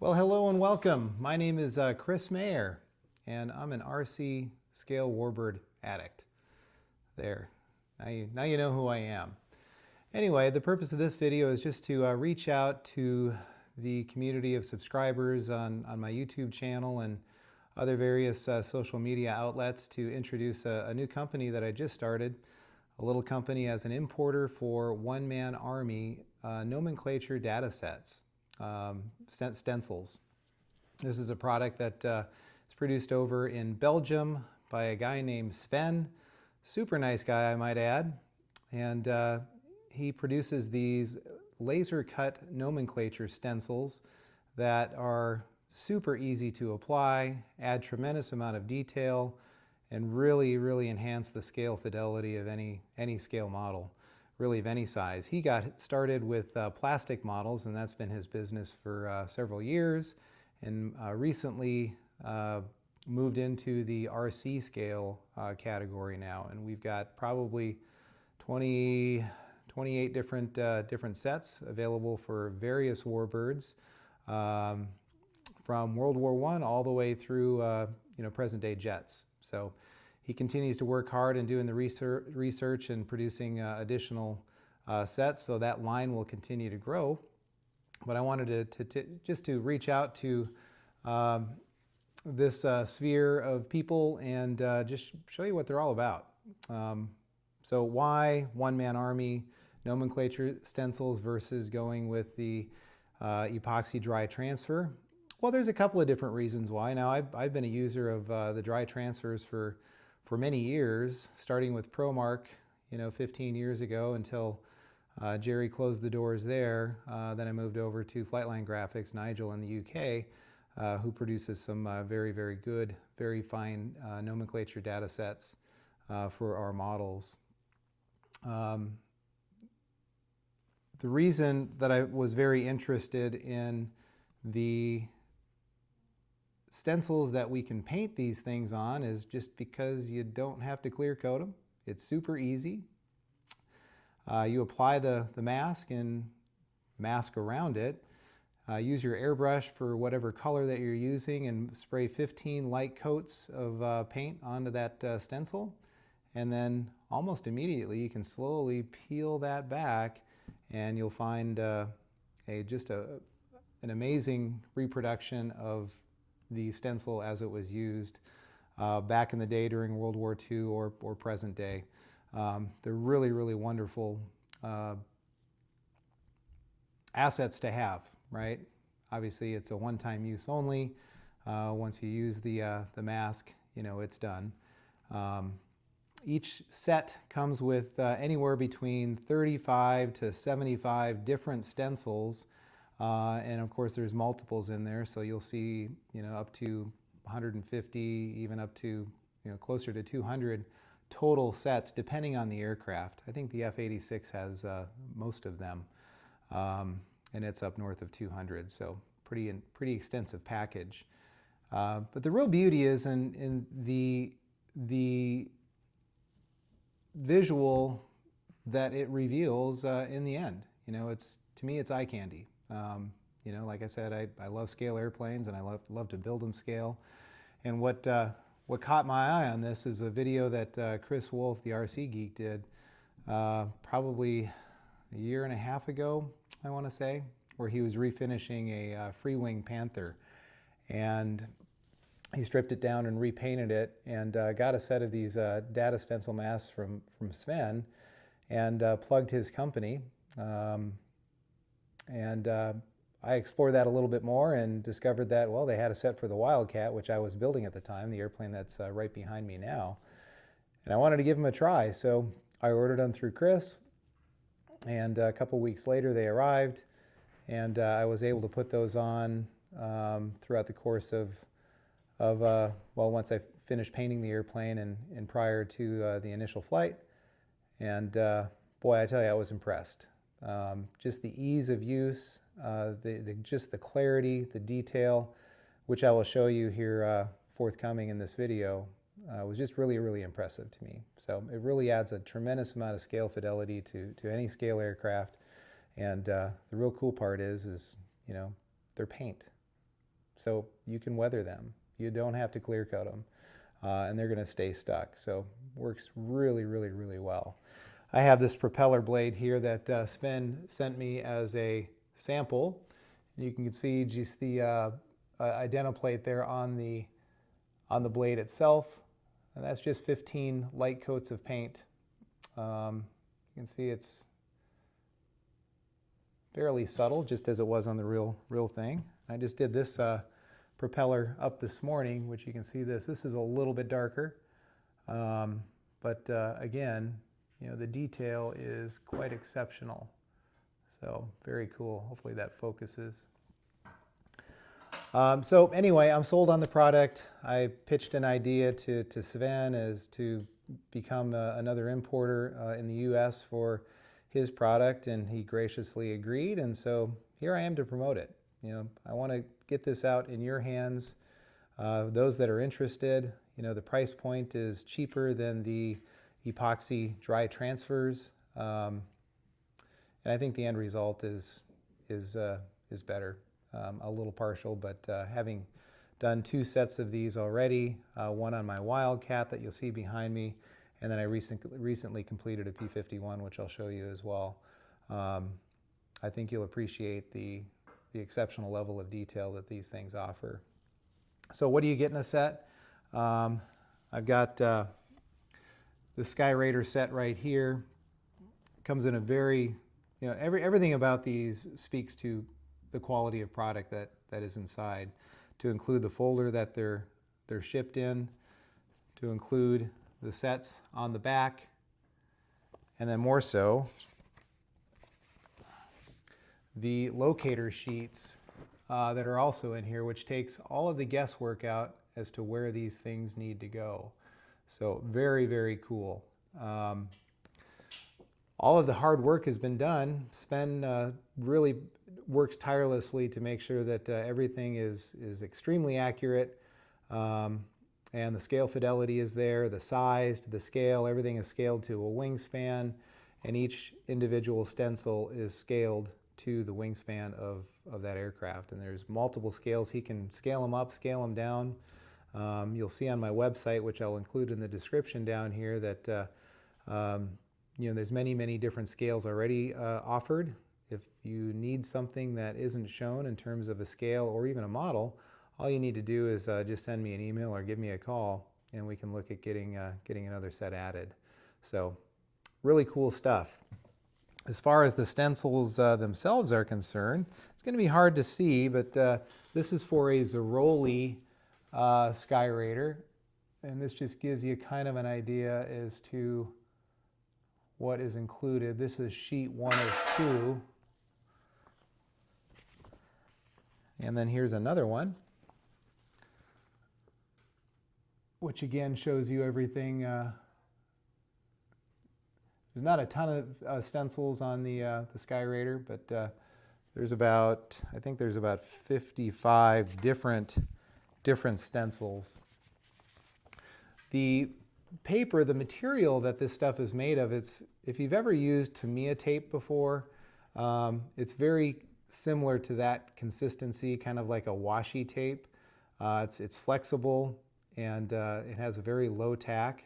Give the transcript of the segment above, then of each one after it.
Well, hello and welcome. My name is Chris Mayer, and I'm an RC scale warbird addict. There, now you know who I am. Anyway, the purpose of this video is just to reach out to the community of subscribers on my YouTube channel and other various social media outlets to introduce a new company that I just started, a little company as an importer for 1ManArmy nomenclature data sets. Stencils. This is a product that is produced over in Belgium by a guy named Sven. Super nice guy, I might add. And he produces these laser cut nomenclature stencils that are super easy to apply, add tremendous amount of detail, and really enhance the scale fidelity of any scale model, really of any size. He got started with plastic models, and that's been his business for several years, and recently moved into the RC scale category now. And we've got probably 28 different sets available for various warbirds, from World War I all the way through present day jets. So he continues to work hard in doing the research and producing additional sets, so that line will continue to grow. But I wanted to just to reach out to this sphere of people and just show you what they're all about. So why 1ManArmy nomenclature stencils versus going with the epoxy dry transfer? Well, there's a couple of different reasons why. Now, I've been a user of the dry transfers for many years, starting with ProMark, 15 years ago until Jerry closed the doors there. Then I moved over to Flightline Graphics, Nigel in the UK, who produces some very good, very fine nomenclature data sets for our models. The reason that I was very interested in the stencils that we can paint these things on is just because you don't have to clear coat them. It's super easy. You apply the mask and mask around it. Use your airbrush for whatever color that you're using and spray 15 light coats of paint onto that stencil. And then almost immediately you can slowly peel that back and you'll find an amazing reproduction of the stencil as it was used back in the day during World War II or present day. They're really wonderful assets to have, right? Obviously, it's a one-time use only. Once you use the mask, it's done. Each set comes with anywhere between 35 to 75 different stencils. And of course there's multiples in there, so you'll see up to 150, even up to closer to 200 total sets depending on the aircraft. I think the F-86 has most of them, and it's up north of 200, so pretty extensive package. But the real beauty is in the visual that it reveals in the end. To me it's eye candy. Like I said, I love scale airplanes and I love to build them scale. And what caught my eye on this is a video that Chris Wolf, the RC Geek, did probably a year and a half ago, I want to say, where he was refinishing a Free-Wing Panther. And he stripped it down and repainted it and got a set of these data stencil masks from Sven and plugged his company. I explored that a little bit more and discovered that, well, they had a set for the Wildcat, which I was building at the time, the airplane that's right behind me now. And I wanted to give them a try, so I ordered them through Chris, and a couple weeks later they arrived, and I was able to put those on throughout the course of once I finished painting the airplane and prior to the initial flight. And boy, I tell you, I was impressed. Just the ease of use, just the clarity, the detail, which I will show you here forthcoming in this video, was just really impressive to me. So it really adds a tremendous amount of scale fidelity to any scale aircraft. And the real cool part is they're paint. so you can weather them. You don't have to clear coat them, and they're going to stay stuck. So works really, really, really well. I have this propeller blade here that Sven sent me as a sample. You can see just the idenoplate there on the blade itself, and that's just 15 light coats of paint. You can see it's fairly subtle, just as it was on the real thing. I just did this propeller up this morning, which you can see this. This is a little bit darker, but again, you know, the detail is quite exceptional. So very cool. Hopefully that focuses. So anyway, I'm sold on the product. I pitched an idea to Sven as to become another importer in the U.S. for his product, and he graciously agreed. And so here I am to promote it. You know, I want to get this out in your hands. Those that are interested, you know, the price point is cheaper than the epoxy dry transfers, and I think the end result is better. A little partial, but having done 2 sets of these already, one on my Wildcat that you'll see behind me, and then I recently completed a P51, which I'll show you as well. I think you'll appreciate the exceptional level of detail that these things offer. So what do you get in a set? I've got the Sky Raider set right here. Comes in a very, you know, everything about these speaks to the quality of product that is inside. To include the folder that they're shipped in, to include the sets on the back, and then more so, the locator sheets that are also in here, which takes all of the guesswork out as to where these things need to go. So very, very cool. All of the hard work has been done. Sven really works tirelessly to make sure that everything is extremely accurate, and the scale fidelity is there, the size to the scale, everything is scaled to a wingspan, and each individual stencil is scaled to the wingspan of that aircraft. And there's multiple scales. He can scale them up, scale them down. You'll see on my website, which I'll include in the description down here, that you know, there's many different scales already offered. If you need something that isn't shown in terms of a scale or even a model, all you need to do is just send me an email or give me a call, and we can look at getting another set added. So really cool stuff. As far as the stencils themselves are concerned, it's going to be hard to see, but this is for a Zeroli Sky Raider, and this just gives you kind of an idea as to what is included. This is sheet 1 of 2. And then here's another one, which again shows you everything. There's not a ton of stencils on the Sky Raider, but there's about, I think there's about 55 different stencils. The paper, the material that this stuff is made of, if you've ever used Tamiya tape before, it's very similar to that consistency, kind of like a washi tape. It's flexible, and it has a very low tack,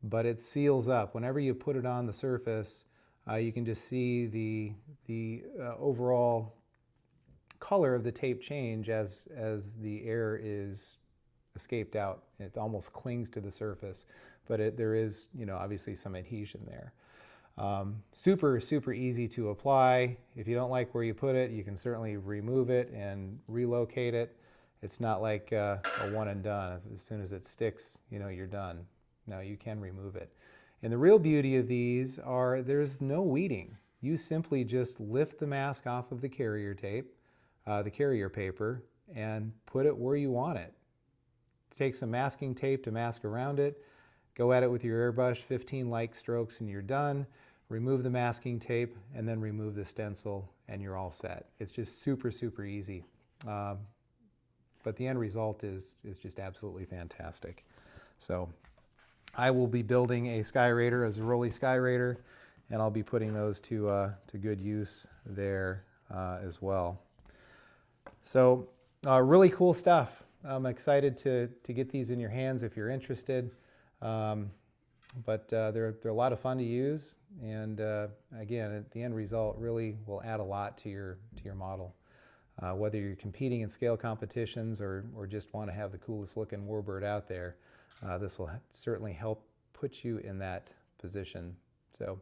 but it seals up. Whenever you put it on the surface, you can just see the overall color of the tape change as the air is escaped out. It almost clings to the surface, but there is, you know, obviously some adhesion there. Super easy to apply. If you don't like where you put it, you can certainly remove it and relocate it. It's not like a one and done. As soon as it sticks, you know, you're done. No, you can remove it. And the real beauty of these are there's no weeding. You simply just lift the mask off of the carrier tape, the carrier paper, and put it where you want it. Take some masking tape to mask around it. Go at it with your airbrush, 15 light strokes, and you're done. Remove the masking tape, and then remove the stencil, and you're all set. It's just super easy. But the end result is just absolutely fantastic. So I will be building a Sky Raider, a Zeroli Sky Raider, and I'll be putting those to good use there as well. So Really cool stuff. I'm excited to get these in your hands if you're interested. But they're a lot of fun to use, and again, the end result really will add a lot to your model. Whether you're competing in scale competitions or just want to have the coolest looking warbird out there, this will certainly help put you in that position. So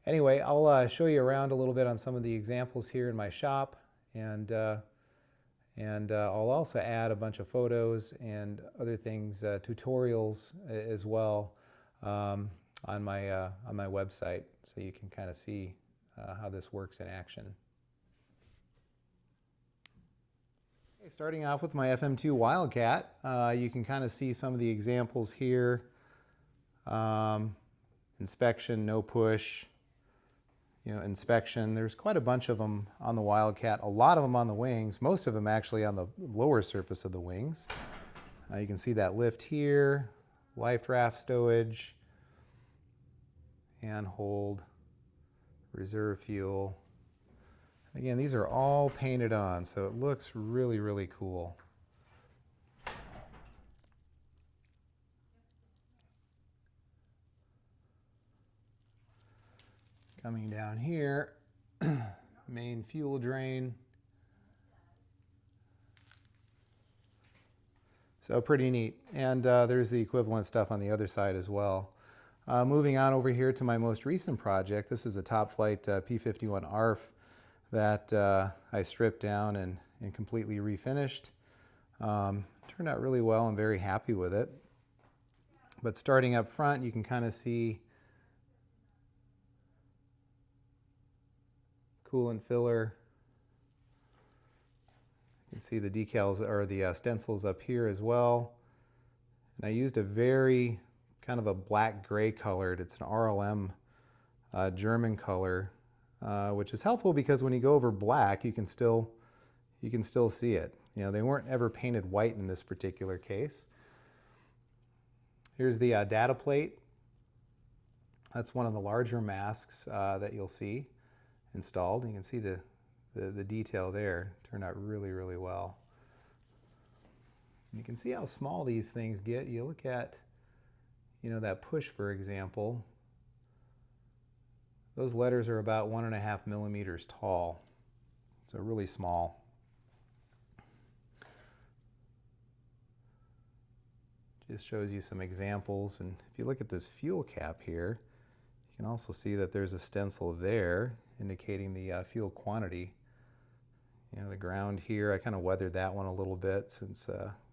anyway, I'll show you around a little bit on some of the examples here in my shop, and I'll also add a bunch of photos and other things, tutorials as well, on my website, so you can kind of see how this works in action. Okay, starting off with my FM2 Wildcat, you can kind of see some of the examples here. Inspection, no push, inspection. There's quite a bunch of them on the Wildcat, a lot of them on the wings, most of them actually on the lower surface of the wings. You can see that lift here, life raft stowage, handhold, reserve fuel. Again, these are all painted on, so it looks really, really cool. Coming down here, main fuel drain. So pretty neat. And there's the equivalent stuff on the other side as well. Moving on over here to my most recent project, this is a Top Flight P51 ARF that I stripped down and completely refinished. Turned out really well. I'm very happy with it. But starting up front, you can kind of see coolant filler. You can see the decals or the stencils up here as well. And I used a very kind of a black gray colored, it's an RLM German color, which is helpful because when you go over black, you can still see it. They weren't ever painted white in this particular case. Here's the data plate. That's one of the larger masks that you'll see installed. You can see the detail there. Turned out really, really well. And you can see how small these things get. You look at, that push, for example. Those letters are about 1.5 millimeters tall. So really small. Just shows you some examples. And if you look at this fuel cap here, you can also see that there's a stencil there indicating the fuel quantity. The ground here, I kind of weathered that one a little bit since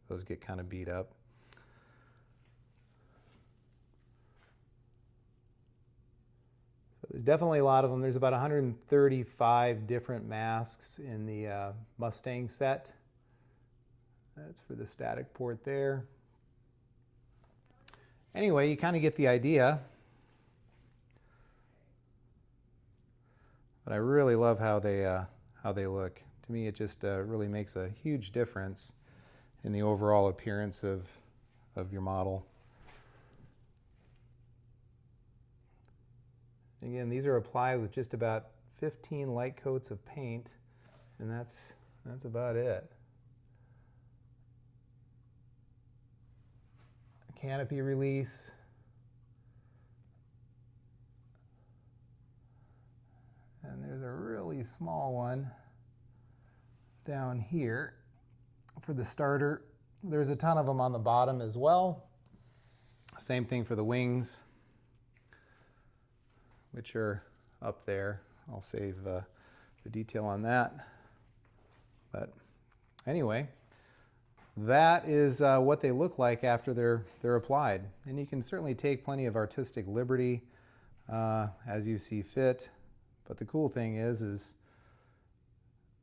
those get kind of beat up. So there's definitely a lot of them. There's about 135 different masks in the Mustang set. That's for the static port there. Anyway, you kind of get the idea. But I really love how they look. To me, it just really makes a huge difference in the overall appearance of your model. Again, these are applied with just about 15 light coats of paint, and that's about it. Canopy release. And there's a really small one down here for the starter. There's a ton of them on the bottom as well. Same thing for the wings, which are up there. I'll save the detail on that. But anyway, that is what they look like after they're applied. And you can certainly take plenty of artistic liberty as you see fit. But the cool thing is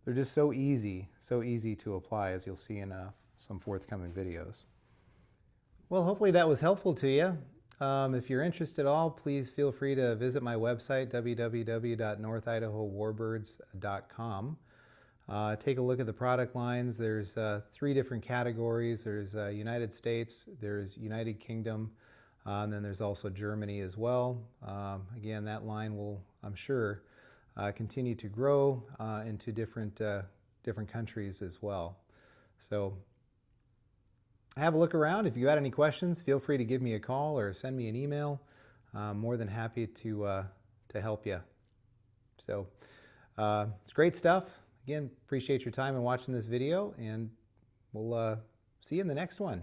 they're just so easy to apply, as you'll see in some forthcoming videos. Well, hopefully that was helpful to you. If you're interested at all, please feel free to visit my website, www.northidahowarbirds.com. Take a look at the product lines. There's 3 different categories. There's United States, there's United Kingdom, and then there's also Germany as well. Again, that line will, I'm sure, continue to grow into different countries as well. So have a look around. If you got any questions, feel free to give me a call or send me an email. I'm more than happy to help you. So it's great stuff. Again, appreciate your time in watching this video, and we'll see you in the next one.